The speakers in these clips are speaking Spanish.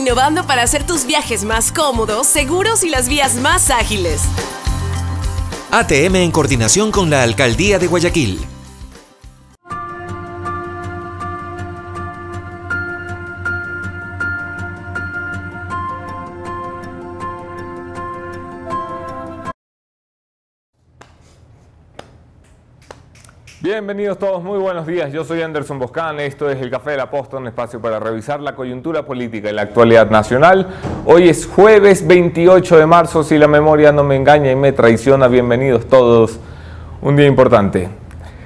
innovando para hacer tus viajes más cómodos, seguros y las vías más ágiles. ATM en coordinación con la Alcaldía de Guayaquil. Bienvenidos todos, muy buenos días. Yo soy Anderson Boscán, esto es El Café de la Posta, un espacio para revisar la coyuntura política y la actualidad nacional. Hoy es jueves 28 de marzo, si la memoria no me engaña y me traiciona. Bienvenidos todos, un día importante.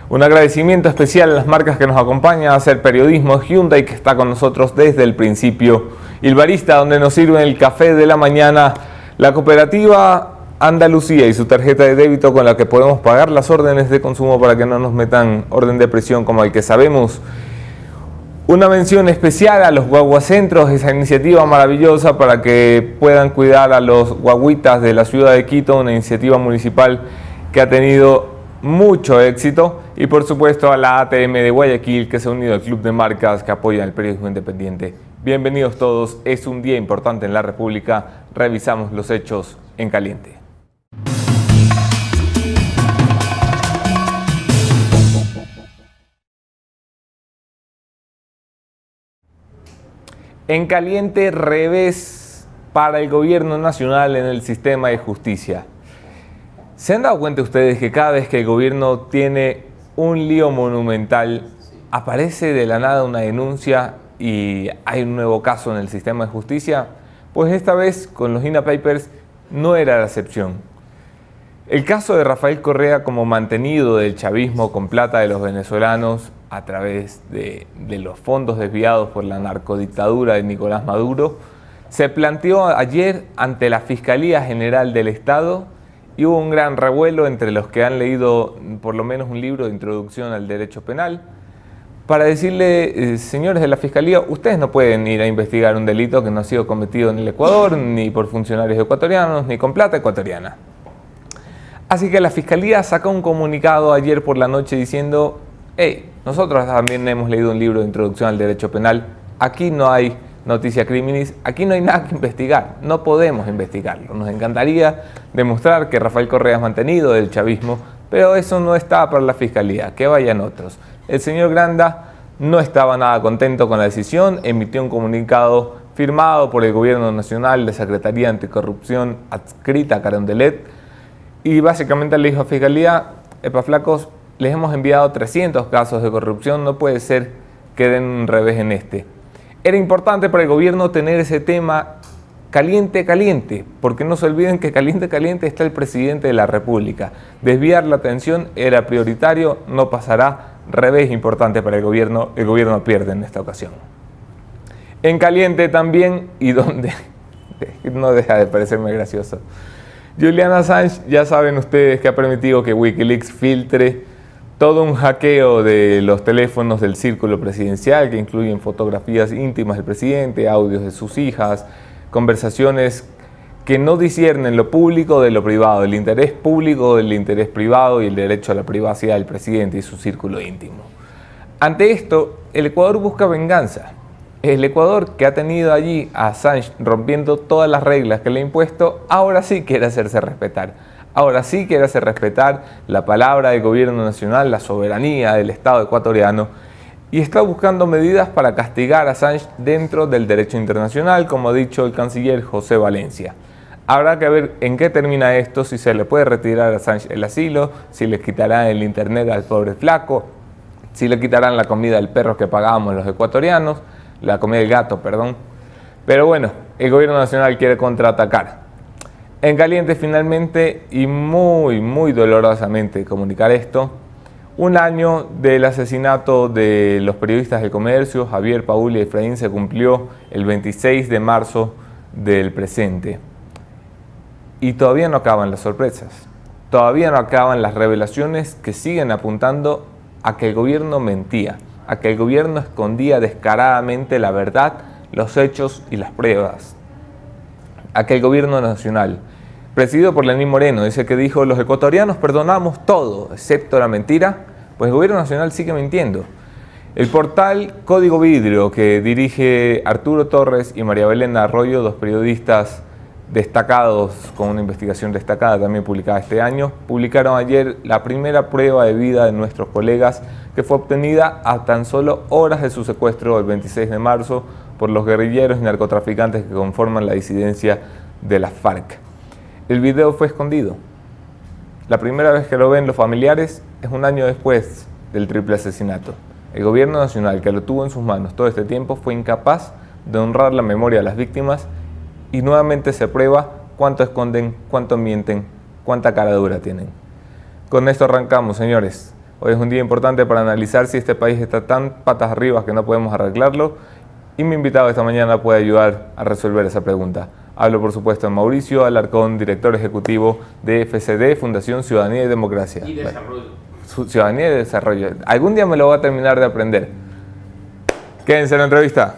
Un agradecimiento especial a las marcas que nos acompañan a hacer periodismo. Hyundai, que está con nosotros desde el principio. Il Barista, donde nos sirven el café de la mañana. La cooperativa Andalucía y su tarjeta de débito con la que podemos pagar las órdenes de consumo para que no nos metan orden de presión como el que sabemos. Una mención especial a los guaguacentros, esa iniciativa maravillosa para que puedan cuidar a los guaguitas de la ciudad de Quito, una iniciativa municipal que ha tenido mucho éxito. Y por supuesto a la ATM de Guayaquil, que se ha unido al club de marcas que apoya el periodismo independiente. Bienvenidos todos, es un día importante en la República, revisamos los hechos en caliente. En caliente, revés para el gobierno nacional en el sistema de justicia. ¿Se han dado cuenta ustedes que cada vez que el gobierno tiene un lío monumental, aparece de la nada una denuncia y hay un nuevo caso en el sistema de justicia? Pues esta vez con los INA Papers no era la excepción. El caso de Rafael Correa como mantenido del chavismo con plata de los venezolanos a través de los fondos desviados por la narcodictadura de Nicolás Maduro, se planteó ayer ante la Fiscalía General del Estado y hubo un gran revuelo entre los que han leído por lo menos un libro de introducción al derecho penal para decirle, señores de la Fiscalía, ustedes no pueden ir a investigar un delito que no ha sido cometido en el Ecuador, ni por funcionarios ecuatorianos, ni con plata ecuatoriana. Así que la Fiscalía sacó un comunicado ayer por la noche diciendo: hey, nosotros también hemos leído un libro de introducción al derecho penal, aquí no hay noticia criminis, aquí no hay nada que investigar, no podemos investigarlo. Nos encantaría demostrar que Rafael Correa es mantenido del chavismo, pero eso no está para la Fiscalía, que vayan otros. El señor Granda no estaba nada contento con la decisión, emitió un comunicado firmado por el Gobierno Nacional, la Secretaría Anticorrupción adscrita a Carondelet, y básicamente le dijo a Fiscalía: epa flacos, les hemos enviado 300 casos de corrupción, no puede ser que den un revés en este. Era importante para el gobierno tener ese tema caliente, caliente, porque no se olviden que caliente, caliente está el presidente de la República. Desviar la atención era prioritario, no pasará, revés importante para el gobierno pierde en esta ocasión. En caliente también, y donde no deja de parecerme gracioso, Julian Assange, ya saben ustedes que ha permitido que Wikileaks filtre todo un hackeo de los teléfonos del círculo presidencial que incluyen fotografías íntimas del presidente, audios de sus hijas, conversaciones que no disciernen lo público de lo privado, el interés público del interés privado y el derecho a la privacidad del presidente y su círculo íntimo. Ante esto, el Ecuador busca venganza. El Ecuador, que ha tenido allí a Assange rompiendo todas las reglas que le ha impuesto, ahora sí quiere hacerse respetar. Ahora sí quiere hacer respetar la palabra del gobierno nacional, la soberanía del Estado ecuatoriano, y está buscando medidas para castigar a Assange dentro del derecho internacional, como ha dicho el canciller José Valencia. Habrá que ver en qué termina esto, si se le puede retirar a Assange el asilo, si le quitarán el internet al pobre flaco, si le quitarán la comida del perro que pagábamos los ecuatorianos, la comida del gato, perdón. Pero bueno, el gobierno nacional quiere contraatacar. En caliente finalmente, y muy dolorosamente comunicar esto, un año del asesinato de los periodistas del comercio, Javier, Paul y Efraín, se cumplió el 26 de marzo del presente. Y todavía no acaban las sorpresas, todavía no acaban las revelaciones que siguen apuntando a que el gobierno mentía, a que el gobierno escondía descaradamente la verdad, los hechos y las pruebas. A que el gobierno nacional, presidido por Lenín Moreno, ese que dijo: los ecuatorianos perdonamos todo, excepto la mentira, pues el gobierno nacional sigue mintiendo. El portal Código Vidrio, que dirige Arturo Torres y María Belén Arroyo, dos periodistas destacados con una investigación destacada también publicada este año, publicaron ayer la primera prueba de vida de nuestros colegas que fue obtenida a tan solo horas de su secuestro el 26 de marzo por los guerrilleros y narcotraficantes que conforman la disidencia de las FARC. El video fue escondido. La primera vez que lo ven los familiares es un año después del triple asesinato. El gobierno nacional, que lo tuvo en sus manos todo este tiempo, fue incapaz de honrar la memoria de las víctimas y nuevamente se prueba cuánto esconden, cuánto mienten, cuánta cara dura tienen. Con esto arrancamos, señores. Hoy es un día importante para analizar si este país está tan patas arriba que no podemos arreglarlo, y mi invitado esta mañana puede ayudar a resolver esa pregunta. Hablo, por supuesto, de Mauricio Alarcón, director ejecutivo de FCD, Fundación Ciudadanía y Democracia. Y Desarrollo. Ciudadanía y Desarrollo. Algún día me lo voy a terminar de aprender. Quédense en la entrevista.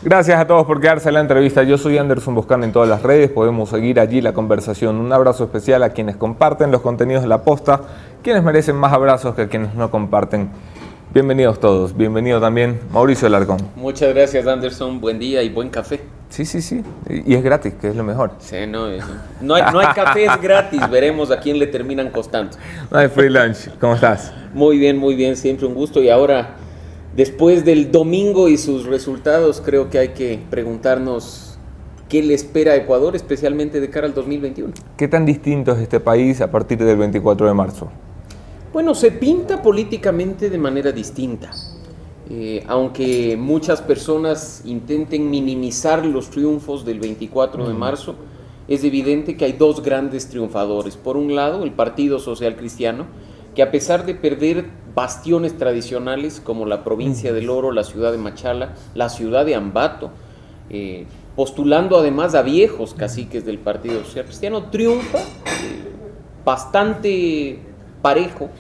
Gracias a todos por quedarse en la entrevista. Yo soy Anderson Boscan en todas las redes. Podemos seguir allí la conversación. Un abrazo especial a quienes comparten los contenidos de La Posta, quienes merecen más abrazos que a quienes no comparten. Bienvenidos todos. Bienvenido también Mauricio Alarcón. Muchas gracias, Anderson. Buen día y buen café. Sí. Y es gratis, que es lo mejor. Sí, no hay cafés gratis. Veremos a quién le terminan costando. No hay free lunch. ¿Cómo estás? Muy bien. Siempre un gusto. Y ahora, después del domingo y sus resultados, creo que hay que preguntarnos qué le espera a Ecuador, especialmente de cara al 2021. ¿Qué tan distinto es este país a partir del 24 de marzo? Bueno, se pinta políticamente de manera distinta. Aunque muchas personas intenten minimizar los triunfos del 24 de marzo, es evidente que hay dos grandes triunfadores. Por un lado, el Partido Social Cristiano, que a pesar de perder bastiones tradicionales como la provincia del Oro, la ciudad de Machala, la ciudad de Ambato, postulando además a viejos caciques del Partido Social Cristiano, triunfa bastante parejo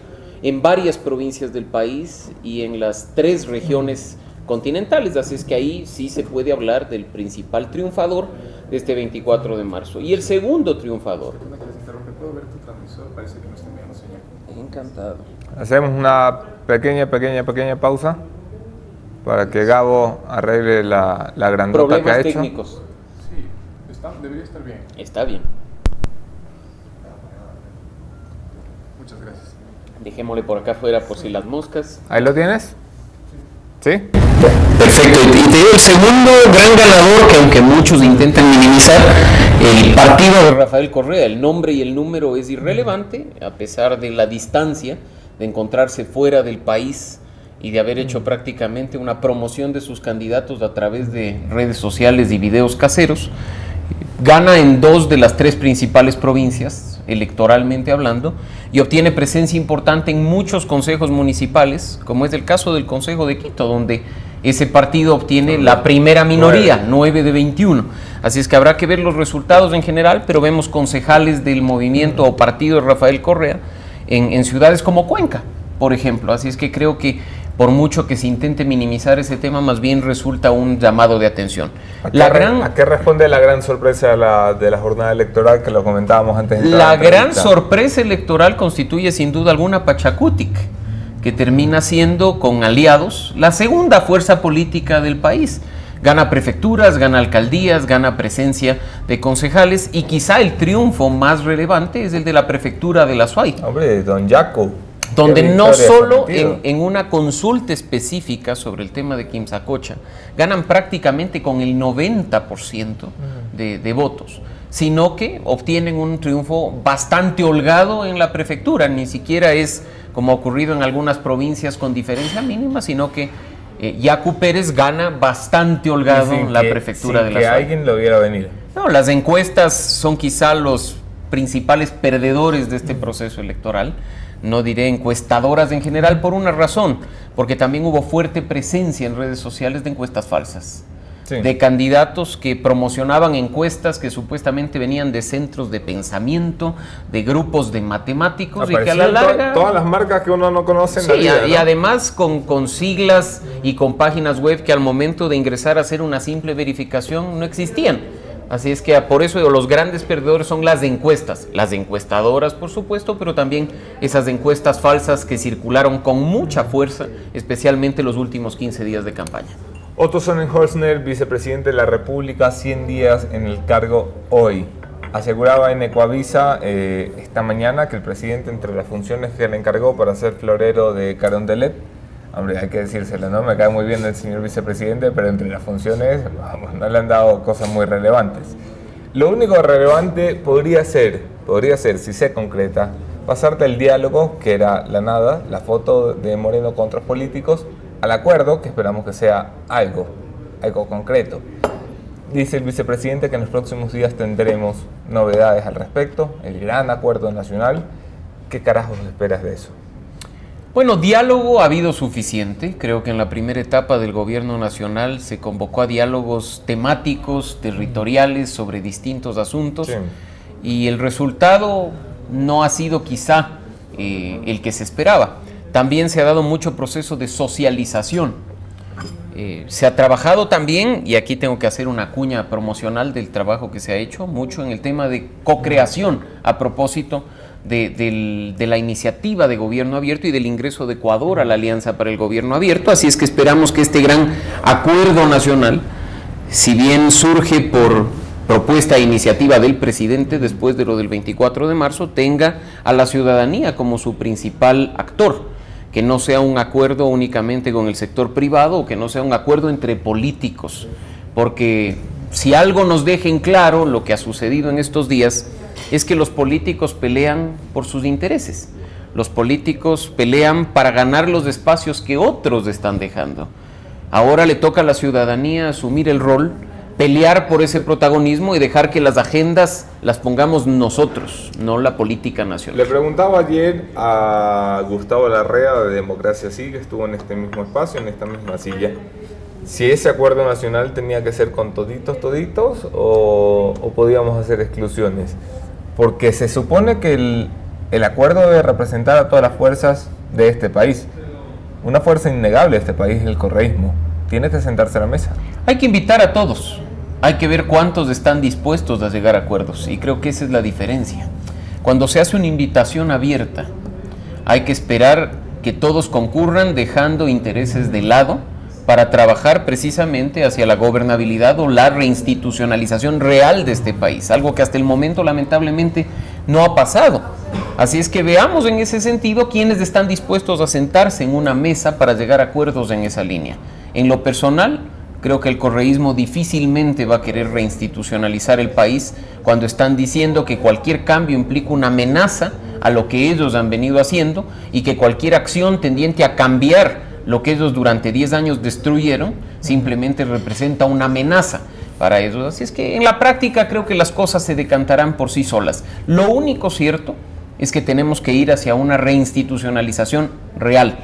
en varias provincias del país y en las 3 regiones continentales, así es que ahí sí se puede hablar del principal triunfador de este 24 de marzo. Y el segundo triunfador. ¿Puedo ver tu transmisor? Parece que no está enviando señal. Encantado. Hacemos una pequeña pausa para que Gabo arregle la grandota Problemas que ha hecho. técnicos. Sí, debería estar bien. Está bien. Muchas gracias. Dejémosle por acá afuera por si las moscas. ¿Ahí lo tienes? ¿Sí? Perfecto. Y te digo el segundo gran ganador, que aunque muchos intentan minimizar, el partido de Rafael Correa. El nombre y el número es irrelevante, a pesar de la distancia, de encontrarse fuera del país y de haber hecho prácticamente una promoción de sus candidatos a través de redes sociales y videos caseros. Gana en 2 de las 3 principales provincias, electoralmente hablando, y obtiene presencia importante en muchos consejos municipales, como es el caso del Consejo de Quito, donde ese partido obtiene la primera minoría, 9 de 21. Así es que habrá que ver los resultados en general, pero vemos concejales del movimiento o partido de Rafael Correa en ciudades como Cuenca, por ejemplo. Así es que creo que por mucho que se intente minimizar ese tema, más bien resulta un llamado de atención. ¿A qué responde la gran sorpresa de la jornada electoral que lo comentábamos antes? La gran sorpresa electoral constituye sin duda alguna Pachacutic, que termina siendo, con aliados, la segunda fuerza política del país. Gana prefecturas, gana alcaldías, gana presencia de concejales, y quizá el triunfo más relevante es el de la prefectura de La Suay. Hombre, don Jaco. Donde no solo en una consulta específica sobre el tema de Quimsacocha ganan prácticamente con el 90% de votos, sino que obtienen un triunfo bastante holgado en la prefectura. Ni siquiera es como ha ocurrido en algunas provincias con diferencia mínima, sino que Yacu Pérez gana bastante holgado en la prefectura de La Suay. Que alguien lo viera venir. No, las encuestas son quizá los principales perdedores de este proceso electoral. No diré encuestadoras en general, por una razón, porque también hubo fuerte presencia en redes sociales de encuestas falsas. de candidatos que promocionaban encuestas que supuestamente venían de centros de pensamiento, de grupos de matemáticos, y que a la larga... Todas las marcas que uno no conoce en la vida, ¿no? Y además con siglas y con páginas web que al momento de ingresar a hacer una simple verificación no existían. Así es que por eso los grandes perdedores son las encuestas, las encuestadoras por supuesto, pero también esas encuestas falsas que circularon con mucha fuerza, especialmente los últimos 15 días de campaña. Otto Sonnenholzner, vicepresidente de la República, 100 días en el cargo hoy. Aseguraba en Ecuavisa esta mañana que el presidente, entre las funciones que le encargó para ser florero de Carondelet, hombre, hay que decírselo, ¿no? Me cae muy bien el señor vicepresidente, pero entre las funciones, vamos, no le han dado cosas muy relevantes. Lo único relevante podría ser, si se concreta, pasarte el diálogo, que era la nada, la foto de Moreno con otros políticos, al acuerdo, que esperamos que sea algo concreto. Dice el vicepresidente que en los próximos días tendremos novedades al respecto, el gran acuerdo nacional. ¿Qué carajos esperas de eso? Bueno, diálogo ha habido suficiente. Creo que en la primera etapa del gobierno nacional se convocó a diálogos temáticos, territoriales, sobre distintos asuntos. Sí. Y el resultado no ha sido quizá el que se esperaba. También se ha dado mucho proceso de socialización. Se ha trabajado también, y aquí tengo que hacer una cuña promocional del trabajo que se ha hecho, mucho en el tema de co-creación a propósito de la iniciativa de Gobierno Abierto y del ingreso de Ecuador a la Alianza para el Gobierno Abierto. Así es que esperamos que este gran acuerdo nacional, si bien surge por propuesta e iniciativa del presidente después de lo del 24 de marzo, tenga a la ciudadanía como su principal actor, que no sea un acuerdo únicamente con el sector privado o que no sea un acuerdo entre políticos, porque si algo nos dejen claro lo que ha sucedido en estos días es que los políticos pelean por sus intereses, los políticos pelean para ganar los espacios que otros están dejando. Ahora le toca a la ciudadanía asumir el rol, pelear por ese protagonismo y dejar que las agendas las pongamos nosotros, no la política nacional. Le preguntaba ayer a Gustavo Larrea de Democracia Sí, que estuvo en este mismo espacio, en esta misma silla, si ese acuerdo nacional tenía que ser con toditos o podíamos hacer exclusiones. Porque se supone que el acuerdo debe representar a todas las fuerzas de este país. Una fuerza innegable de este país es el correísmo. Tiene que sentarse a la mesa. Hay que invitar a todos. Hay que ver cuántos están dispuestos a llegar a acuerdos. Y creo que esa es la diferencia. Cuando se hace una invitación abierta, hay que esperar que todos concurran dejando intereses de lado para trabajar precisamente hacia la gobernabilidad o la reinstitucionalización real de este país, algo que hasta el momento lamentablemente no ha pasado. Así es que veamos en ese sentido quiénes están dispuestos a sentarse en una mesa para llegar a acuerdos en esa línea. En lo personal, creo que el correísmo difícilmente va a querer reinstitucionalizar el país cuando están diciendo que cualquier cambio implica una amenaza a lo que ellos han venido haciendo y que cualquier acción tendiente a cambiar lo que ellos durante 10 años destruyeron simplemente representa una amenaza para ellos. Así es que en la práctica creo que las cosas se decantarán por sí solas. Lo único cierto es que tenemos que ir hacia una reinstitucionalización real.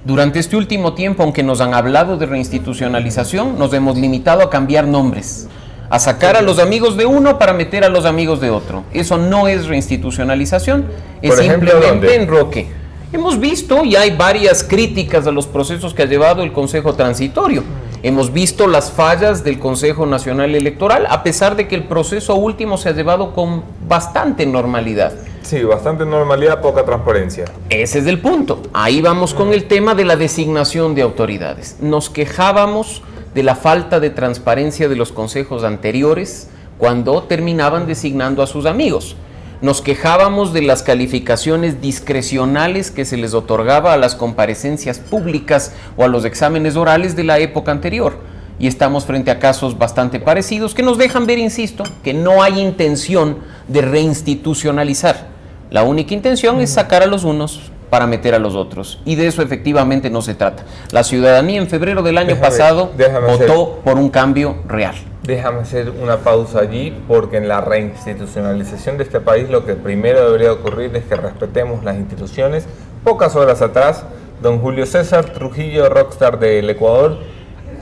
Durante este último tiempo, aunque nos han hablado de reinstitucionalización, nos hemos limitado a cambiar nombres, a sacar a los amigos de uno para meter a los amigos de otro. Eso no es reinstitucionalización, es simplemente enroque. Hemos visto y hay varias críticas a los procesos que ha llevado el Consejo Transitorio. Hemos visto las fallas del Consejo Nacional Electoral, a pesar de que el proceso último se ha llevado con bastante normalidad. Sí, bastante normalidad, poca transparencia. Ese es el punto. Ahí vamos con el tema de la designación de autoridades. Nos quejábamos de la falta de transparencia de los consejos anteriores cuando terminaban designando a sus amigos. Nos quejábamos de las calificaciones discrecionales que se les otorgaba a las comparecencias públicas o a los exámenes orales de la época anterior. Y estamos frente a casos bastante parecidos que nos dejan ver, insisto, que no hay intención de reinstitucionalizar. La única intención es sacar a los unos para meter a los otros. Y de eso efectivamente no se trata. La ciudadanía en febrero del año pasado votó por un cambio real. Déjame hacer una pausa allí, porque en la reinstitucionalización de este país lo que primero debería ocurrir es que respetemos las instituciones. Pocas horas atrás, don Julio César Trujillo, rockstar del Ecuador,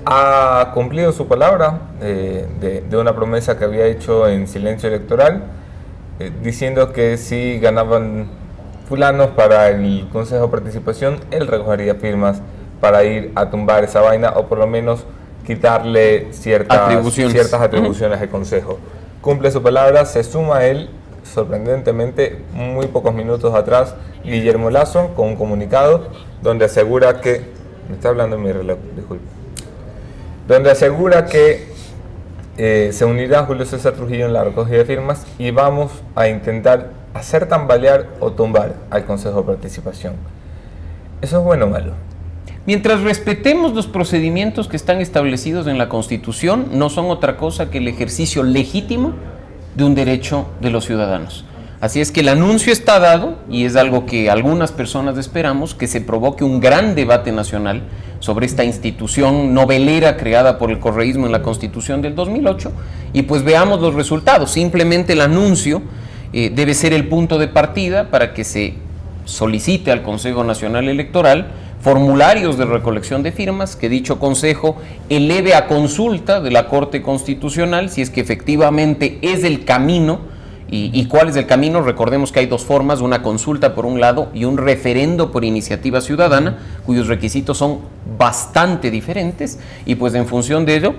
ha cumplido su palabra de una promesa que había hecho en silencio electoral, diciendo que si ganaban fulanos para el Consejo de Participación, él recogería firmas para ir a tumbar esa vaina o por lo menos quitarle ciertas atribuciones al Consejo. Cumple su palabra, se suma a él, sorprendentemente, muy pocos minutos atrás, Guillermo Lasso, con un comunicado donde asegura que... Me está hablando en mi reloj, disculpe. Donde asegura que se unirá Julio César Trujillo en la recogida de firmas y vamos a intentar hacer tambalear o tumbar al Consejo de Participación. ¿Eso es bueno o malo? Mientras respetemos los procedimientos que están establecidos en la Constitución, no son otra cosa que el ejercicio legítimo de un derecho de los ciudadanos. Así es que el anuncio está dado y es algo que algunas personas esperamos, que se provoque un gran debate nacional sobre esta institución novelera creada por el correísmo en la Constitución del 2008 y pues veamos los resultados. Simplemente el anuncio debe ser el punto de partida para que se solicite al Consejo Nacional Electoral formularios de recolección de firmas que dicho Consejo eleve a consulta de la Corte Constitucional si es que efectivamente es el camino. ¿Y cuál es el camino? Recordemos que hay dos formas, una consulta por un lado y un referendo por iniciativa ciudadana, cuyos requisitos son bastante diferentes, y pues en función de ello,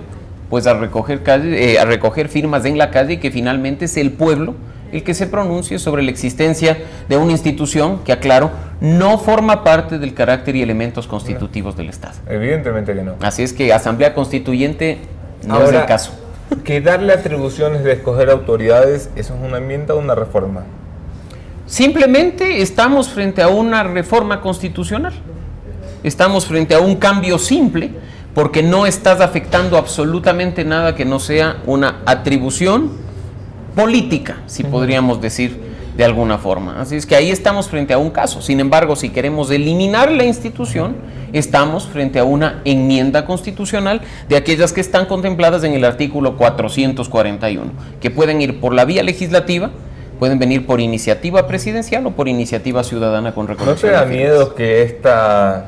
pues a recoger firmas en la calle, que finalmente es el pueblo el que se pronuncie sobre la existencia de una institución que, aclaro, no forma parte del carácter y elementos constitutivos del Estado. Evidentemente que no. Así es que Asamblea Constituyente no es el caso. Que darle atribuciones de escoger autoridades, ¿eso es una enmienda o una reforma? Simplemente estamos frente a una reforma constitucional. Estamos frente a un cambio simple, porque no estás afectando absolutamente nada que no sea una atribución política, si podríamos decir de alguna forma. Así es que ahí estamos frente a un caso. Sin embargo, si queremos eliminar la institución, estamos frente a una enmienda constitucional de aquellas que están contempladas en el artículo 441, que pueden ir por la vía legislativa, pueden venir por iniciativa presidencial o por iniciativa ciudadana con recolección. ¿No te da miedo que esta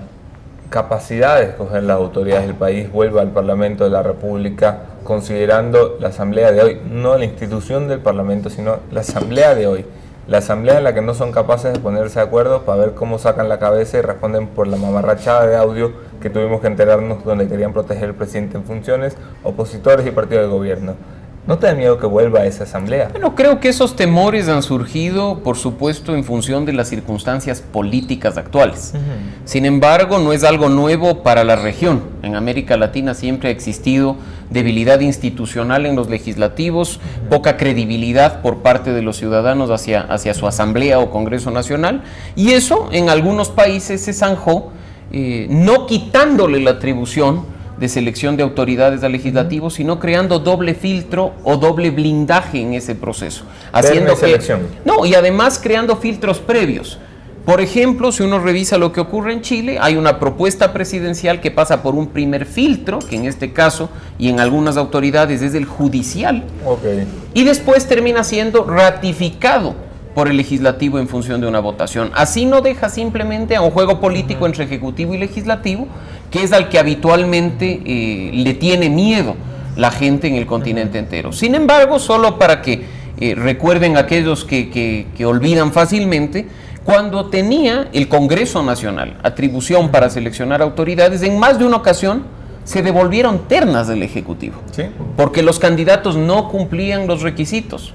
capacidad de escoger las autoridades del país vuelva al Parlamento de la República, considerando la Asamblea de hoy, no la institución del Parlamento, sino la Asamblea de hoy? La asamblea en la que no son capaces de ponerse de acuerdo para ver cómo sacan la cabeza y responden por la mamarrachada de audio que tuvimos que enterarnos, donde querían proteger al presidente en funciones, opositores y partidos de gobierno. ¿No te da miedo que vuelva a esa asamblea? Bueno, creo que esos temores han surgido, por supuesto, en función de las circunstancias políticas actuales. Sin embargo, no es algo nuevo para la región. En América Latina siempre ha existido debilidad institucional en los legislativos, poca credibilidad por parte de los ciudadanos hacia su asamblea o Congreso Nacional, y eso en algunos países se zanjó, no quitándole la atribución de selección de autoridades al legislativo, sino creando doble filtro o doble blindaje en ese proceso. Haciendo selección. No, y además creando filtros previos. Por ejemplo, si uno revisa lo que ocurre en Chile, hay una propuesta presidencial que pasa por un primer filtro, que en este caso y en algunas autoridades es el judicial, y después termina siendo ratificado por el legislativo en función de una votación. Así no deja simplemente a un juego político entre ejecutivo y legislativo, que es al que habitualmente le tiene miedo la gente en el continente entero. Sin embargo, solo para que recuerden aquellos que olvidan fácilmente, cuando tenía el Congreso Nacional atribución para seleccionar autoridades, en más de una ocasión se devolvieron ternas del Ejecutivo, ¿sí?, porque los candidatos no cumplían los requisitos.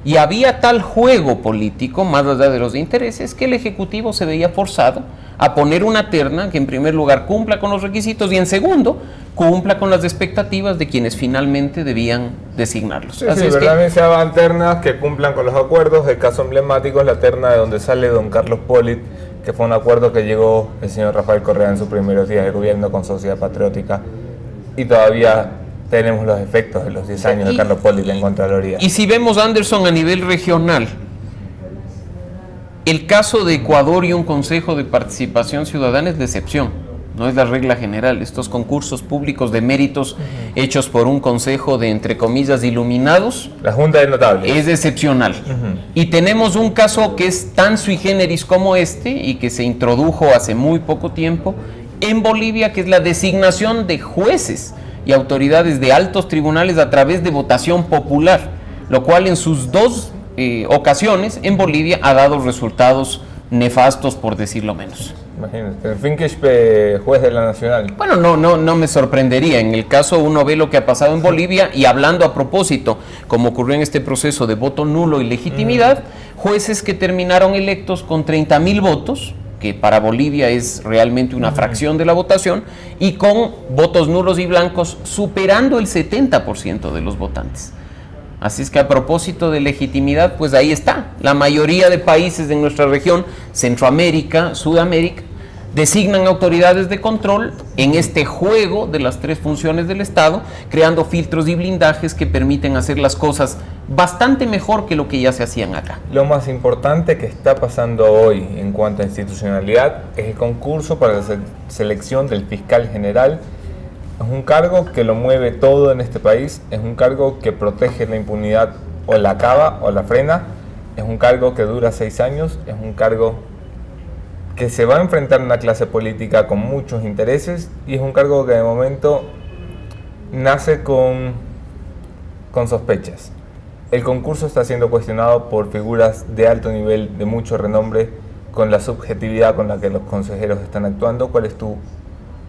Y había tal juego político, más allá de los intereses, que el Ejecutivo se veía forzado a poner una terna que en primer lugar cumpla con los requisitos y en segundo cumpla con las expectativas de quienes finalmente debían designarlos. Sí, así es que se hagan ternas que cumplan con los acuerdos. El caso emblemático es la terna de donde sale don Carlos Polit, que fue un acuerdo que llegó el señor Rafael Correa en sus primeros días de gobierno con Sociedad Patriótica, y todavía tenemos los efectos de los 10 años de Carlos Polit en Contraloría. Y si vemos, Anderson, a nivel regional, el caso de Ecuador y un Consejo de Participación Ciudadana es de excepción, no es la regla general. Estos concursos públicos de méritos hechos por un consejo de, entre comillas, iluminados, la Junta de Notables, es excepcional. Y tenemos un caso que es tan sui generis como este y que se introdujo hace muy poco tiempo en Bolivia, que es la designación de jueces y autoridades de altos tribunales a través de votación popular, lo cual en sus dos ocasiones en Bolivia ha dado resultados nefastos, por decirlo menos. Imagínate, Finkish, juez de la Nacional. Bueno, no me sorprendería. En el caso uno ve lo que ha pasado en Bolivia y hablando a propósito, como ocurrió en este proceso de voto nulo y legitimidad, jueces que terminaron electos con 30.000 votos, que para Bolivia es realmente una fracción de la votación, y con votos nulos y blancos superando el 70% de los votantes. Así es que a propósito de legitimidad, pues ahí está. La mayoría de países de nuestra región, Centroamérica, Sudamérica, designan autoridades de control en este juego de las tres funciones del Estado, creando filtros y blindajes que permiten hacer las cosas bastante mejor que lo que ya se hacían acá. Lo más importante que está pasando hoy en cuanto a institucionalidad es el concurso para la selección del fiscal general. Es un cargo que lo mueve todo en este país, es un cargo que protege la impunidad, o la acaba o la frena, es un cargo que dura 6 años, es un cargo que se va a enfrentar a una clase política con muchos intereses y es un cargo que de momento nace con sospechas. El concurso está siendo cuestionado por figuras de alto nivel, de mucho renombre, con la subjetividad con la que los consejeros están actuando. ¿Cuál es tu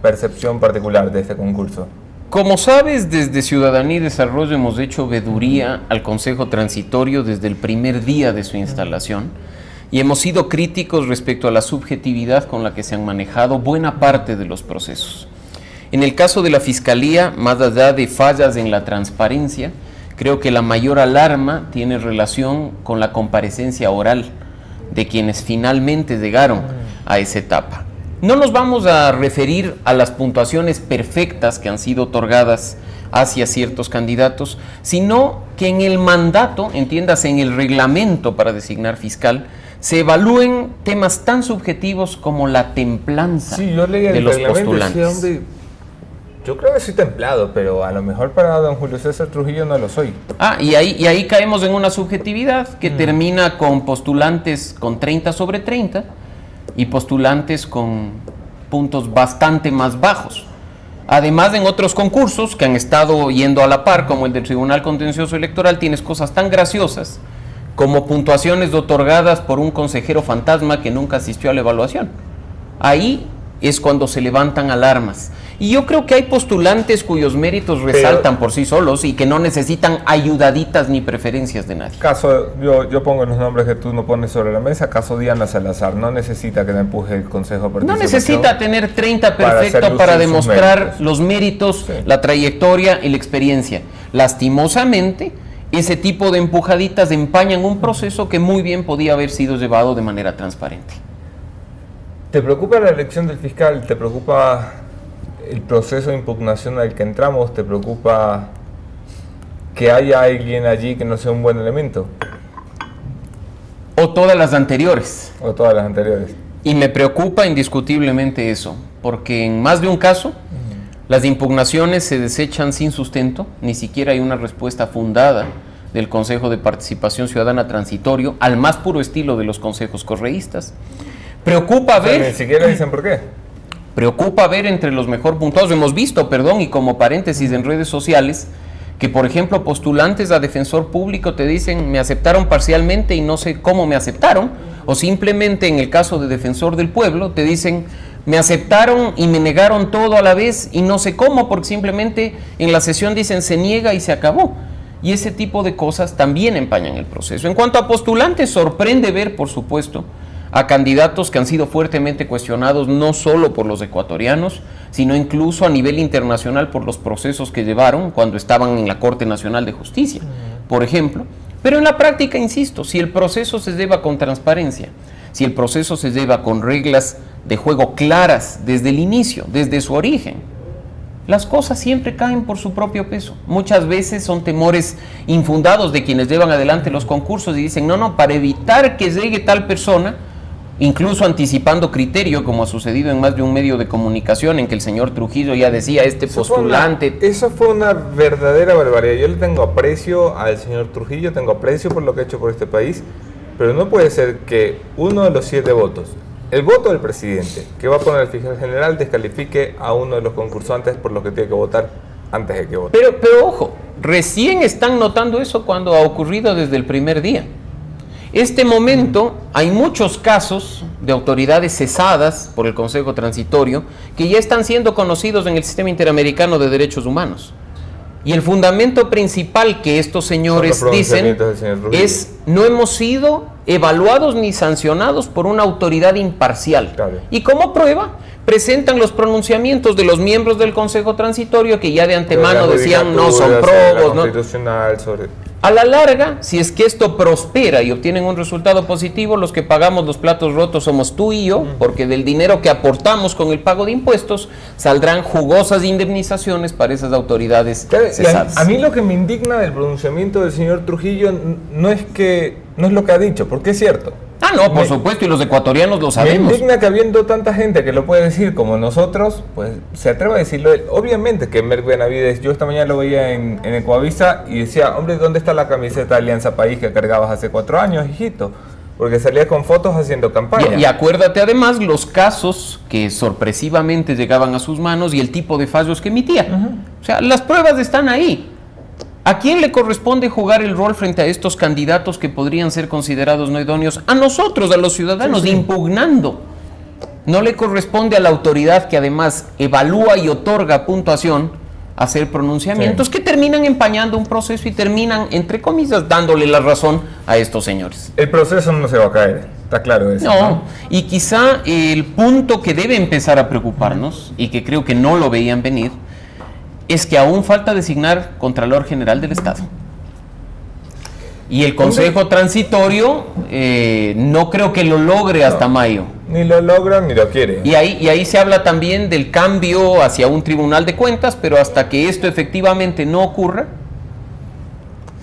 percepción particular de este concurso? Como sabes, desde Ciudadanía y Desarrollo hemos hecho veeduría al Consejo Transitorio desde el primer día de su instalación y hemos sido críticos respecto a la subjetividad con la que se han manejado buena parte de los procesos. En el caso de la Fiscalía, más allá de fallas en la transparencia, creo que la mayor alarma tiene relación con la comparecencia oral de quienes finalmente llegaron a esa etapa. No nos vamos a referir a las puntuaciones perfectas que han sido otorgadas hacia ciertos candidatos, sino que en el mandato, entiéndase en el reglamento para designar fiscal, se evalúen temas tan subjetivos como la templanza de los postulantes. Hombre, yo creo que soy templado, pero a lo mejor para don Julio César Trujillo no lo soy. Y ahí caemos en una subjetividad que termina con postulantes con 30 sobre 30 y postulantes con puntos bastante más bajos. Además, en otros concursos que han estado yendo a la par, como el del Tribunal Contencioso Electoral, tienes cosas tan graciosas como puntuaciones otorgadas por un consejero fantasma que nunca asistió a la evaluación. Ahí es cuando se levantan alarmas. Y yo creo que hay postulantes cuyos méritos resaltan por sí solos y que no necesitan ayudaditas ni preferencias de nadie. Yo pongo los nombres que tú no pones sobre la mesa. Caso Diana Salazar, no necesita que le empuje el Consejo de Participación. No necesita tener 30 perfecto para demostrar los méritos, la trayectoria y la experiencia. Lastimosamente, ese tipo de empujaditas empañan un proceso que muy bien podía haber sido llevado de manera transparente. ¿Te preocupa la elección del fiscal? ¿Te preocupa el proceso de impugnación al que entramos? ¿Te preocupa que haya alguien allí que no sea un buen elemento? O todas las anteriores. O todas las anteriores. Y me preocupa indiscutiblemente eso, porque en más de un caso, las impugnaciones se desechan sin sustento, ni siquiera hay una respuesta fundada del Consejo de Participación Ciudadana Transitorio, al más puro estilo de los consejos correístas. Preocupa ver... Ni siquiera dicen por qué. Preocupa ver entre los mejor puntuados. Hemos visto, y como paréntesis en redes sociales, que por ejemplo postulantes a defensor público te dicen me aceptaron parcialmente y no sé cómo me aceptaron, o simplemente en el caso de defensor del pueblo te dicen me aceptaron y me negaron todo a la vez y no sé cómo, porque simplemente en la sesión dicen se niega y se acabó. Y ese tipo de cosas también empañan el proceso. En cuanto a postulantes, sorprende ver, por supuesto, a candidatos que han sido fuertemente cuestionados no solo por los ecuatorianos, sino incluso a nivel internacional por los procesos que llevaron cuando estaban en la Corte Nacional de Justicia, por ejemplo. Pero en la práctica, insisto, si el proceso se lleva con transparencia, si el proceso se lleva con reglas de juego claras desde el inicio, desde su origen, las cosas siempre caen por su propio peso. Muchas veces son temores infundados de quienes llevan adelante los concursos y dicen, no, para evitar que llegue tal persona, incluso anticipando criterio, como ha sucedido en más de un medio de comunicación, en que el señor Trujillo ya decía, postulante... Eso fue una verdadera barbaridad. Yo le tengo aprecio al señor Trujillo, tengo aprecio por lo que ha hecho por este país, pero no puede ser que uno de los 7 votos, el voto del presidente, que va a poner el fiscal general, descalifique a uno de los concursantes por lo que tiene que votar antes de que voten. Pero ojo, recién están notando eso cuando ha ocurrido desde el primer día. Este momento hay muchos casos de autoridades cesadas por el Consejo Transitorio que ya están siendo conocidos en el sistema interamericano de derechos humanos. Y el fundamento principal que estos señores dicen es: no hemos sido evaluados ni sancionados por una autoridad imparcial. Claro. Y como prueba presentan los pronunciamientos de los miembros del Consejo Transitorio que ya de antemano decían no son probos, ¿no? A la larga, si es que esto prospera y obtienen un resultado positivo, los que pagamos los platos rotos somos tú y yo, porque del dinero que aportamos con el pago de impuestos saldrán jugosas indemnizaciones para esas autoridades cesadas. A mí lo que me indigna del pronunciamiento del señor Trujillo no es lo que ha dicho, porque es cierto. Ah, no, por supuesto, y los ecuatorianos lo sabemos. Me indigna que habiendo tanta gente que lo puede decir como nosotros, pues se atreva a decirlo él. Obviamente que Merck Benavides, yo esta mañana lo veía en Ecoavisa y decía: hombre, ¿dónde está la camiseta de Alianza País que cargabas hace 4 años, hijito? Porque salía con fotos haciendo campaña. Y acuérdate además los casos que sorpresivamente llegaban a sus manos y el tipo de fallos que emitía. O sea, las pruebas están ahí. ¿A quién le corresponde jugar el rol frente a estos candidatos que podrían ser considerados no idóneos? A nosotros, a los ciudadanos, sí. Impugnando. No le corresponde a la autoridad que además evalúa y otorga puntuación hacer pronunciamientos que terminan empañando un proceso y terminan, entre comillas, dándole la razón a estos señores. El proceso no se va a caer, está claro eso. No, y quizá el punto que debe empezar a preocuparnos, y que creo que no lo veían venir, es que aún falta designar Contralor General del Estado. Y el Consejo Transitorio no creo que lo logre hasta mayo. Ni lo logra ni lo quiere. Y ahí se habla también del cambio hacia un Tribunal de Cuentas, pero hasta que esto efectivamente no ocurra,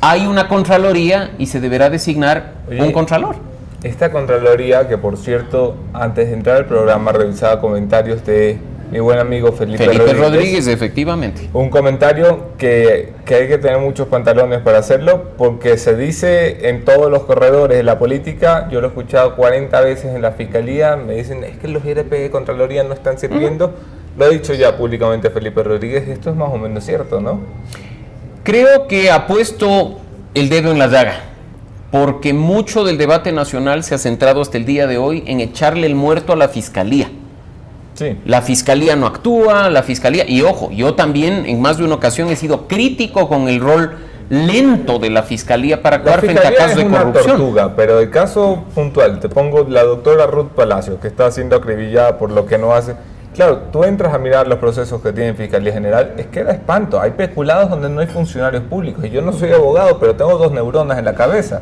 hay una Contraloría y se deberá designar un Contralor. Esta Contraloría, que por cierto, antes de entrar al programa revisaba comentarios de mi buen amigo Felipe Rodríguez, efectivamente. Un comentario que hay que tener muchos pantalones para hacerlo, porque se dice en todos los corredores de la política. Yo lo he escuchado 40 veces en la Fiscalía, me dicen: es que los IRP de Contraloría no están sirviendo. Lo ha dicho ya públicamente Felipe Rodríguez, esto es más o menos cierto, ¿no? Creo que ha puesto el dedo en la llaga, porque mucho del debate nacional se ha centrado hasta el día de hoy en echarle el muerto a la Fiscalía. Sí. La Fiscalía no actúa, la Fiscalía... Y ojo, yo también en más de una ocasión he sido crítico con el rol lento de la Fiscalía para actuar frente a casos de corrupción. Tortuga, pero el caso puntual, te pongo la doctora Ruth Palacios, que está siendo acribillada por lo que no hace. Claro, tú entras a mirar los procesos que tiene Fiscalía General, es que da espanto. Hay peculados donde no hay funcionarios públicos. Y yo no soy abogado, pero tengo 2 neuronas en la cabeza.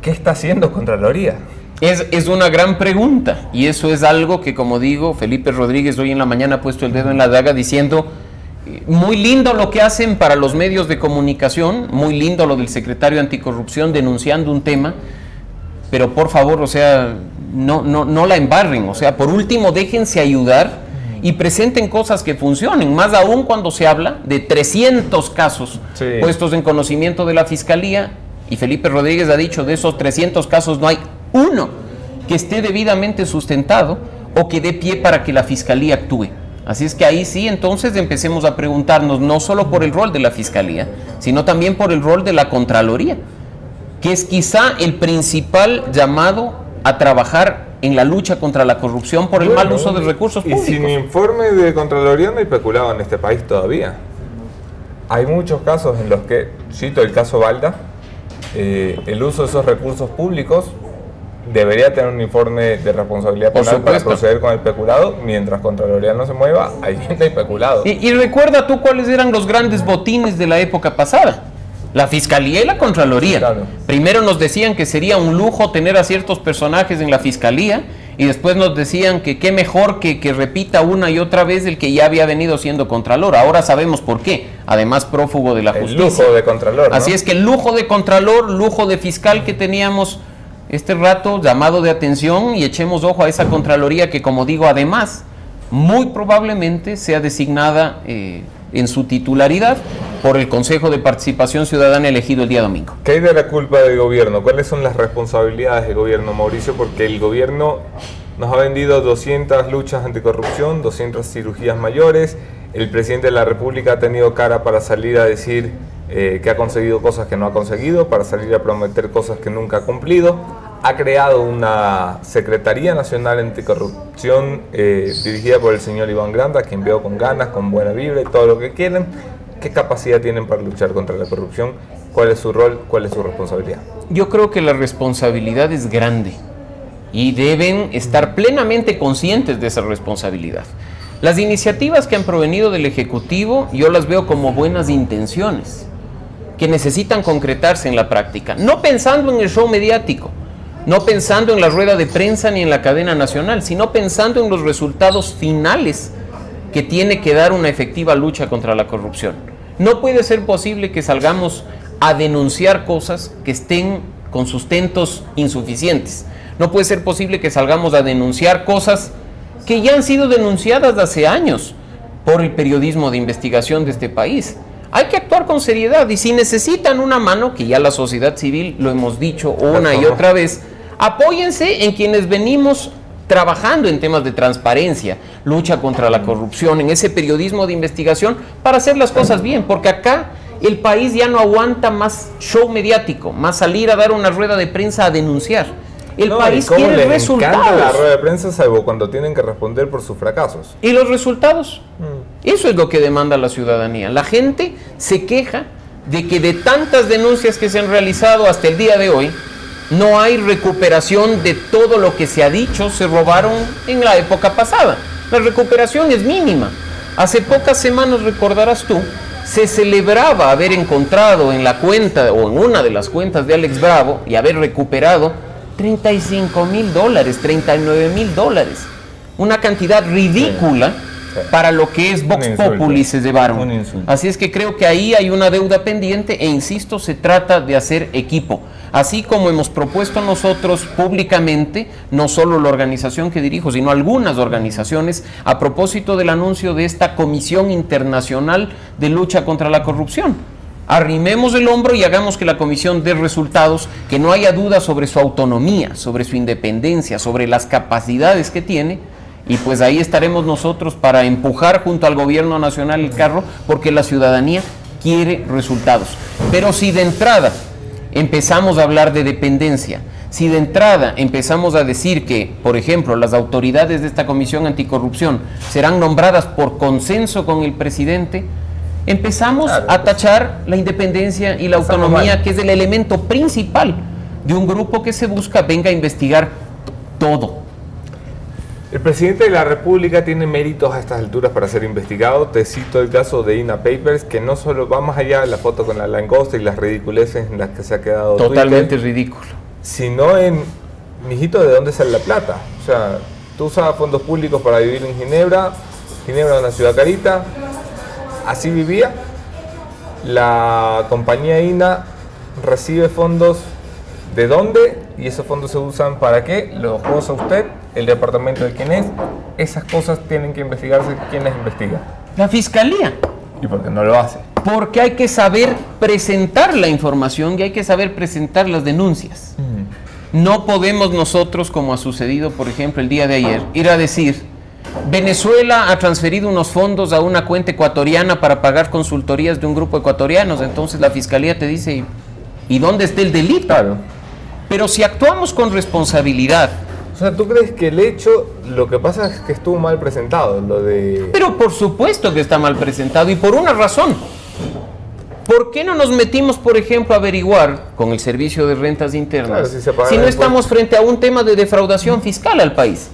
¿Qué está haciendo Contraloría? Es una gran pregunta, y eso es algo que, como digo, Felipe Rodríguez hoy en la mañana ha puesto el dedo en la daga diciendo: muy lindo lo que hacen para los medios de comunicación, muy lindo lo del secretario anticorrupción denunciando un tema, pero por favor, o sea, no la embarren, o sea, por último déjense ayudar y presenten cosas que funcionen, más aún cuando se habla de 300 casos puestos en conocimiento de la Fiscalía, y Felipe Rodríguez ha dicho: de esos 300 casos no hay uno que esté debidamente sustentado o que dé pie para que la Fiscalía actúe. Así es que ahí sí, entonces empecemos a preguntarnos no solo por el rol de la Fiscalía, sino también por el rol de la Contraloría, que es quizá el principal llamado a trabajar en la lucha contra la corrupción por el mal uso de recursos públicos. Y sin informe de Contraloría no hay peculado en este país todavía. Hay muchos casos en los que, cito el caso Balda, el uso de esos recursos públicos debería tener un informe de responsabilidad penal para proceder con el peculado. Mientras Contraloría no se mueva, ahí no hay peculado. Y recuerda tú cuáles eran los grandes botines de la época pasada. La Fiscalía y la Contraloría. Claro. Primero nos decían que sería un lujo tener a ciertos personajes en la Fiscalía, y después nos decían que qué mejor que repita una y otra vez el que ya había venido siendo Contralor. Ahora sabemos por qué, además prófugo de la justicia. El lujo de Contralor, ¿no? Así es que el lujo de Contralor, lujo de fiscal que teníamos este rato, llamado de atención, y echemos ojo a esa Contraloría que, como digo, además, muy probablemente sea designada en su titularidad por el Consejo de Participación Ciudadana elegido el día domingo. ¿Qué hay de la culpa del gobierno? ¿Cuáles son las responsabilidades del gobierno, Mauricio? Porque el gobierno nos ha vendido 200 luchas anticorrupción, 200 cirugías mayores, El presidente de la República ha tenido cara para salir a decir que ha conseguido cosas que no ha conseguido, para salir a prometer cosas que nunca ha cumplido. Ha creado una Secretaría Nacional Anticorrupción dirigida por el señor Iván Granda, quien veo con ganas, con buena vibra y todo lo que quieren. ¿Qué capacidad tienen para luchar contra la corrupción? ¿Cuál es su rol? ¿Cuál es su responsabilidad? Yo creo que la responsabilidad es grande y deben estar plenamente conscientes de esa responsabilidad. Las iniciativas que han provenido del Ejecutivo yo las veo como buenas intenciones que necesitan concretarse en la práctica, no pensando en el show mediático, no pensando en la rueda de prensa ni en la cadena nacional, sino pensando en los resultados finales que tiene que dar una efectiva lucha contra la corrupción. No puede ser posible que salgamos a denunciar cosas que estén con sustentos insuficientes. No puede ser posible que salgamos a denunciar cosas que ya han sido denunciadas hace años por el periodismo de investigación de este país. Hay que actuar con seriedad y si necesitan una mano, que ya la sociedad civil lo hemos dicho una y otra vez, apóyense en quienes venimos trabajando en temas de transparencia, lucha contra la corrupción, en ese periodismo de investigación para hacer las cosas bien, porque acá el país ya no aguanta más show mediático, más salir a dar una rueda de prensa a denunciar. El país quiere resultados. Les encanta la rueda de prensa, salvo cuando tienen que responder por sus fracasos. ¿Y los resultados? Eso es lo que demanda la ciudadanía. La gente se queja de que de tantas denuncias que se han realizado hasta el día de hoy, no hay recuperación de todo lo que se ha dicho se robaron en la época pasada. La recuperación es mínima. Hace pocas semanas, recordarás tú, se celebraba haber encontrado en la cuenta o en una de las cuentas de Alex Bravo y haber recuperado $35,000, $39,000. Una cantidad ridícula para lo que es Vox Populi se llevaron. Así es que creo que ahí hay una deuda pendiente e insisto, se trata de hacer equipo. Así como hemos propuesto nosotros públicamente, no solo la organización que dirijo, sino algunas organizaciones, a propósito del anuncio de esta Comisión Internacional de Lucha contra la Corrupción. Arrimemos el hombro y hagamos que la comisión dé resultados, que no haya duda sobre su autonomía, sobre su independencia, sobre las capacidades que tiene, y pues ahí estaremos nosotros para empujar junto al gobierno nacional el carro, porque la ciudadanía quiere resultados. Pero si de entrada empezamos a hablar de dependencia, si de entrada empezamos a decir que, por ejemplo, las autoridades de esta Comisión Anticorrupción serán nombradas por consenso con el presidente, empezamos a tachar la independencia y la autonomía, que es el elemento principal de un grupo que se busca venga a investigar todo. El presidente de la República tiene méritos a estas alturas para ser investigado. Te cito el caso de INA Papers, que no solo va más allá de la foto con la langosta y las ridiculeces en las que se ha quedado totalmente Twitter, ridículo, sino en, mijito, ¿de dónde sale la plata? O sea, tú usabas fondos públicos para vivir en Ginebra. Ginebra es una ciudad carita. Así vivía. La compañía INA recibe fondos. ¿De dónde? Y esos fondos se usan ¿para qué? Lo goza usted, el departamento de quién es. Esas cosas tienen que investigarse. ¿Quién las investiga? La Fiscalía. ¿Y por qué no lo hace? Porque hay que saber presentar la información y hay que saber presentar las denuncias. No podemos nosotros, como ha sucedido, por ejemplo, el día de ayer, ir a decir: Venezuela ha transferido unos fondos a una cuenta ecuatoriana para pagar consultorías de un grupo de ecuatorianos. Entonces la Fiscalía te dice: ¿y dónde está el delito? Claro. Pero si actuamos con responsabilidad... O sea, ¿tú crees que el hecho, lo que pasa es que estuvo mal presentado, lo de... Pero por supuesto que está mal presentado y por una razón. ¿Por qué no nos metimos, por ejemplo, a averiguar con el Servicio de Rentas Internas si no estamos frente a un tema de defraudación fiscal al país?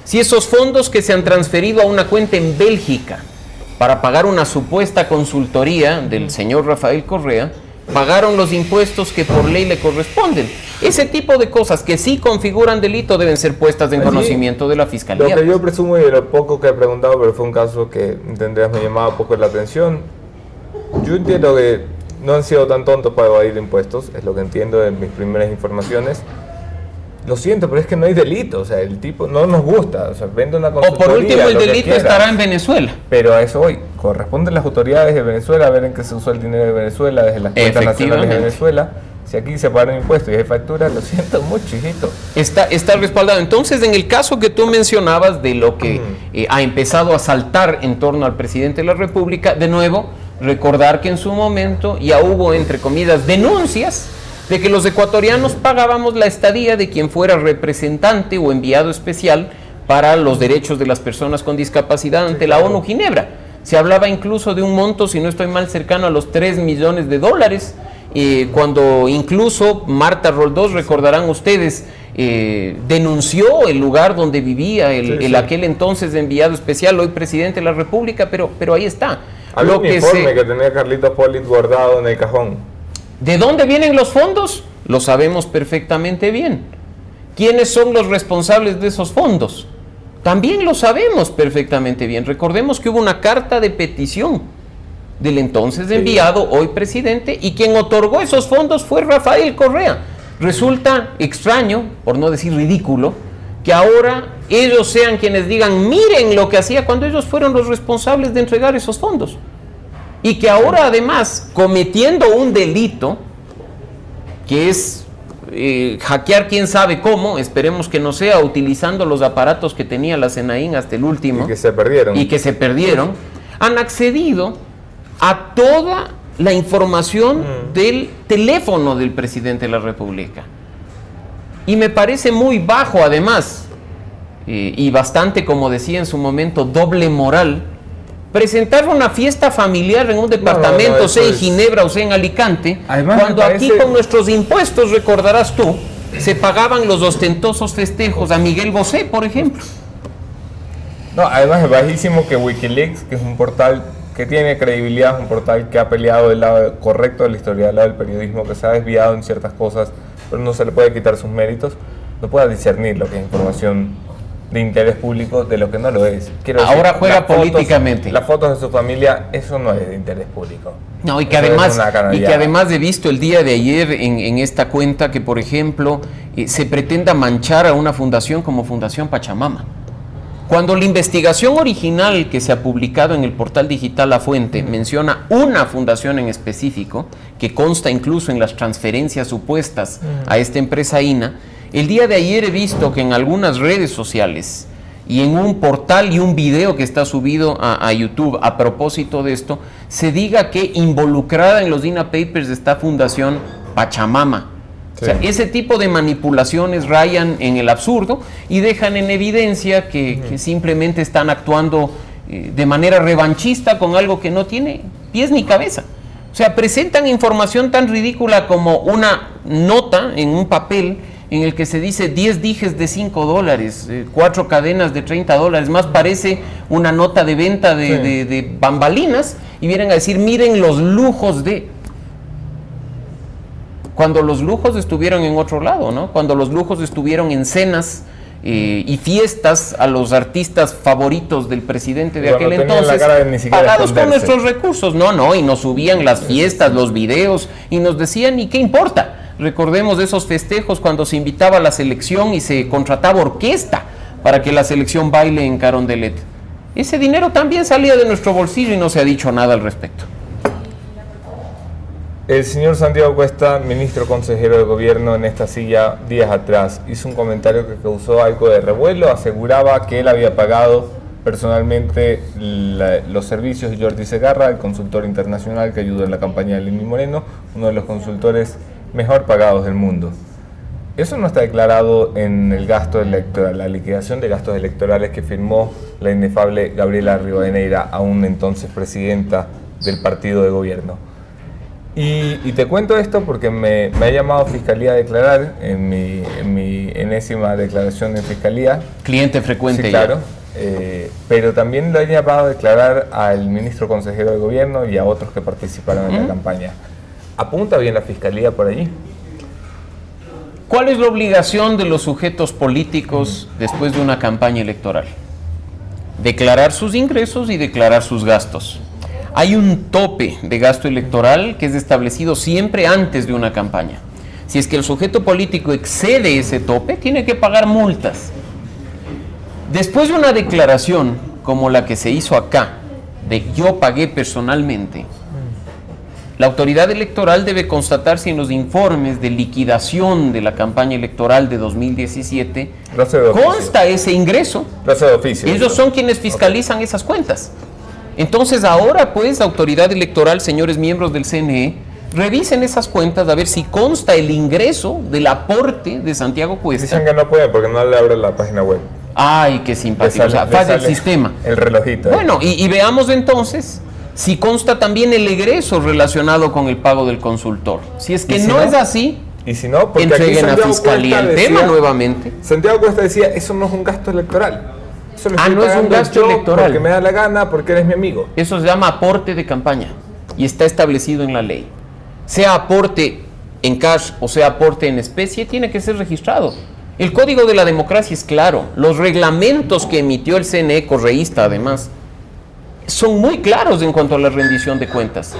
Si esos fondos que se han transferido a una cuenta en Bélgica para pagar una supuesta consultoría del señor Rafael Correa, pagaron los impuestos que por ley le corresponden. Ese tipo de cosas que sí configuran delito deben ser puestas en conocimiento de la Fiscalía. Lo que yo presumo y de lo poco que he preguntado, pero fue un caso que entenderás me llamaba un poco la atención. Yo entiendo que no han sido tan tontos para evadir impuestos, es lo que entiendo de mis primeras informaciones. Lo siento, pero es que no hay delito, o sea, el tipo no nos gusta, o sea, vende una consultoría. O por último el delito estará en Venezuela. Pero a eso hoy corresponden las autoridades de Venezuela a ver en qué se usó el dinero de Venezuela, desde las cuentas nacionales de Venezuela. Si aquí se pagan impuestos y hay facturas, lo siento mucho, hijito. Está respaldado. Entonces, en el caso que tú mencionabas de lo que ha empezado a saltar en torno al presidente de la República, de nuevo, recordar que en su momento ya hubo, entre comillas, denuncias de que los ecuatorianos pagábamos la estadía de quien fuera representante o enviado especial para los derechos de las personas con discapacidad ante la ONU Ginebra. Se hablaba incluso de un monto, si no estoy mal, cercano a los $3 millones, cuando incluso Marta Roldós, recordarán ustedes, denunció el lugar donde vivía aquel entonces enviado especial, hoy presidente de la República, pero ahí está. Había un informe que tenía Carlitos Polit guardado en el cajón. ¿De dónde vienen los fondos? Lo sabemos perfectamente bien. ¿Quiénes son los responsables de esos fondos? También lo sabemos perfectamente bien. Recordemos que hubo una carta de petición del entonces enviado, hoy presidente, y quien otorgó esos fondos fue Rafael Correa. Resulta extraño, por no decir ridículo, que ahora ellos sean quienes digan, miren lo que hacía cuando ellos fueron los responsables de entregar esos fondos. Y que ahora además, cometiendo un delito, que es hackear quién sabe cómo, esperemos que no sea utilizando los aparatos que tenía la Senaín hasta el último. Y que se perdieron. Han accedido a toda la información del teléfono del presidente de la República. Y me parece muy bajo además, y bastante, como decía en su momento, doble moral, presentar una fiesta familiar en un departamento, sea en Ginebra o sea en Alicante, además, cuando aquí con nuestros impuestos, recordarás tú, se pagaban los ostentosos festejos a Miguel Bosé, por ejemplo. No, además es bajísimo que Wikileaks, que es un portal que tiene credibilidad, un portal que ha peleado del lado correcto de la historia, del lado del periodismo, que se ha desviado en ciertas cosas, pero no se le puede quitar sus méritos, no pueda discernir lo que es información de interés público de lo que no lo es. Ahora decir, juega políticamente. Las fotos de su familia, eso no es de interés público. No, y que además he visto el día de ayer en esta cuenta que, por ejemplo, se pretenda manchar a una fundación como Fundación Pachamama. Cuando la investigación original que se ha publicado en el portal digital La Fuente menciona una fundación en específico, que consta incluso en las transferencias supuestas a esta empresa INA, el día de ayer he visto que en algunas redes sociales y en un portal y un video que está subido a YouTube a propósito de esto, se diga que involucrada en los INA Papers está Fundación Pachamama. Sí. O sea, ese tipo de manipulaciones rayan en el absurdo y dejan en evidencia que simplemente están actuando de manera revanchista con algo que no tiene pies ni cabeza. O sea, presentan información tan ridícula como una nota en un papel en el que se dice 10 dijes de $5, 4 cadenas de $30, más parece una nota de venta de bambalinas, y vienen a decir, miren los lujos de... Cuando los lujos estuvieron en otro lado, ¿no? Cuando los lujos estuvieron en cenas y fiestas a los artistas favoritos del presidente de aquel entonces, pagados con nuestros recursos, y nos subían las fiestas, los videos, y nos decían, ¿y qué importa? Recordemos de esos festejos cuando se invitaba a la selección y se contrataba orquesta para que la selección baile en Carondelet. Ese dinero también salía de nuestro bolsillo y no se ha dicho nada al respecto. El señor Santiago Cuesta, ministro consejero de gobierno, en esta silla días atrás hizo un comentario que causó algo de revuelo. Aseguraba que él había pagado personalmente los servicios de Jordi Segarra, el consultor internacional que ayudó en la campaña de Lenín Moreno, uno de los consultores mejor pagados del mundo. Eso no está declarado en el gasto electoral, la liquidación de gastos electorales que firmó la inefable Gabriela Rivadeneira, aún entonces presidenta del partido de gobierno. Y te cuento esto porque me ha llamado Fiscalía a declarar en mi enésima declaración en Fiscalía. Cliente frecuente. Sí, claro. Pero también lo he llamado a declarar al ministro consejero de gobierno y a otros que participaron en la campaña. ¿Apunta bien la Fiscalía por allí? ¿Cuál es la obligación de los sujetos políticos después de una campaña electoral? Declarar sus ingresos y declarar sus gastos. Hay un tope de gasto electoral que es establecido siempre antes de una campaña. Si es que el sujeto político excede ese tope, tiene que pagar multas. Después de una declaración como la que se hizo acá, de yo pagué personalmente, La autoridad electoral debe constatar si en los informes de liquidación de la campaña electoral de 2017 consta ese ingreso. Ellos son quienes fiscalizan esas cuentas. Entonces ahora pues la autoridad electoral, señores miembros del CNE, revisen esas cuentas a ver si consta el ingreso del aporte de Santiago Cuesta. Dicen que no pueden porque no le abre la página web. Ay, qué simpático. O sea, falla el sistema. El relojito. Bueno, y veamos entonces si consta también el egreso relacionado con el pago del consultor. Si es que no es así, y si no, porque entreguen a Fiscalía el tema nuevamente. Santiago Cuesta decía, eso no es un gasto electoral. Eso lo estoy no es un gasto electoral. Porque me da la gana, porque eres mi amigo. Eso se llama aporte de campaña y está establecido en la ley. Sea aporte en cash o sea aporte en especie, tiene que ser registrado. El Código de la Democracia es claro. Los reglamentos que emitió el CNE correísta, además, son muy claros en cuanto a la rendición de cuentas.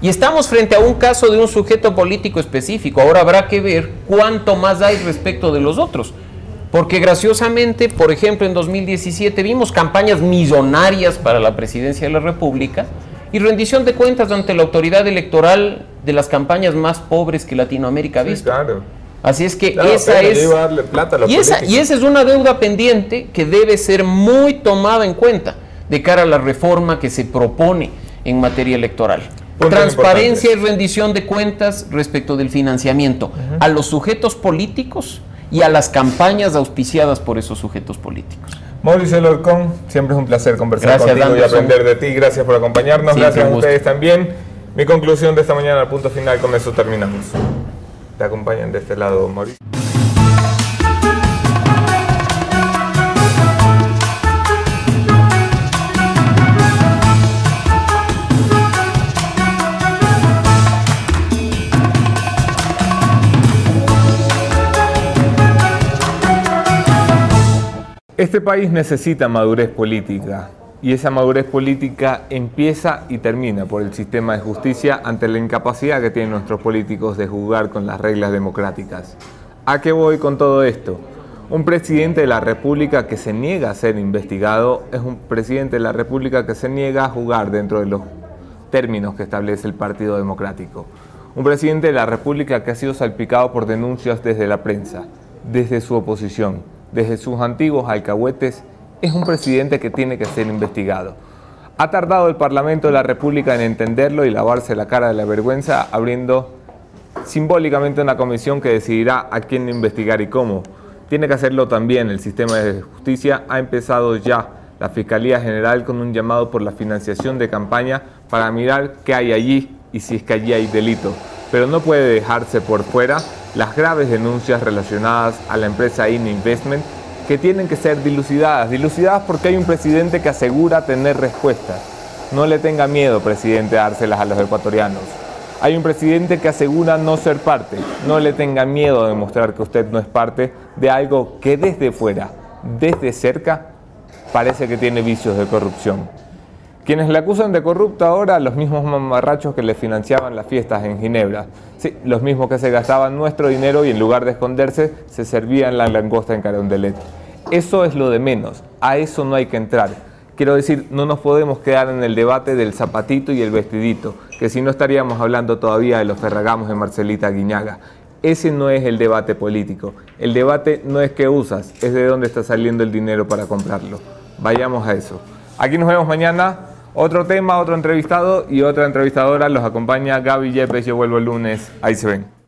Y estamos frente a un caso de un sujeto político específico. Ahora habrá que ver cuánto más hay respecto de los otros. Porque graciosamente, por ejemplo, en 2017 vimos campañas millonarias para la presidencia de la República y rendición de cuentas ante la autoridad electoral de las campañas más pobres que Latinoamérica ha visto. Claro. Así es que esa es... Y esa es una deuda pendiente que debe ser muy tomada en cuenta de cara a la reforma que se propone en materia electoral. Transparencia y rendición de cuentas respecto del financiamiento a los sujetos políticos y a las campañas auspiciadas por esos sujetos políticos. Mauricio Lorcón, siempre es un placer conversar contigo Anderson. Y aprender de ti. Gracias por acompañarnos, gracias a ustedes también. Mi conclusión de esta mañana al punto final, con eso terminamos. Te acompañan de este lado, Mauricio. Este país necesita madurez política y esa madurez política empieza y termina por el sistema de justicia ante la incapacidad que tienen nuestros políticos de jugar con las reglas democráticas. ¿A qué voy con todo esto? Un presidente de la República que se niega a ser investigado es un presidente de la República que se niega a jugar dentro de los términos que establece el Partido Democrático. Un presidente de la República que ha sido salpicado por denuncias desde la prensa, desde su oposición, desde sus antiguos alcahuetes, es un presidente que tiene que ser investigado. Ha tardado el Parlamento de la República en entenderlo y lavarse la cara de la vergüenza, abriendo simbólicamente una comisión que decidirá a quién investigar y cómo. Tiene que hacerlo también el sistema de justicia. Ha empezado ya la Fiscalía General con un llamado por la financiación de campaña para mirar qué hay allí y si es que allí hay delito. Pero no puede dejarse por fuera las graves denuncias relacionadas a la empresa INE Investment que tienen que ser dilucidadas porque hay un presidente que asegura tener respuestas. No le tenga miedo, presidente, a dárselas a los ecuatorianos. Hay un presidente que asegura no ser parte. No le tenga miedo a demostrar que usted no es parte de algo que desde fuera, desde cerca, parece que tiene vicios de corrupción. Quienes le acusan de corrupto ahora, los mismos mamarrachos que le financiaban las fiestas en Ginebra. Sí, los mismos que se gastaban nuestro dinero y en lugar de esconderse, se servían la langosta en Carondelet. Eso es lo de menos, a eso no hay que entrar. Quiero decir, no nos podemos quedar en el debate del zapatito y el vestidito, que si no estaríamos hablando todavía de los ferragamos de Marcelita Guiñaga. Ese no es el debate político. El debate no es qué usas, es de dónde está saliendo el dinero para comprarlo. Vayamos a eso. Aquí nos vemos mañana. Otro tema, otro entrevistado y otra entrevistadora. Los acompaña Gaby Yepes. Yo vuelvo el lunes. Ahí se ven.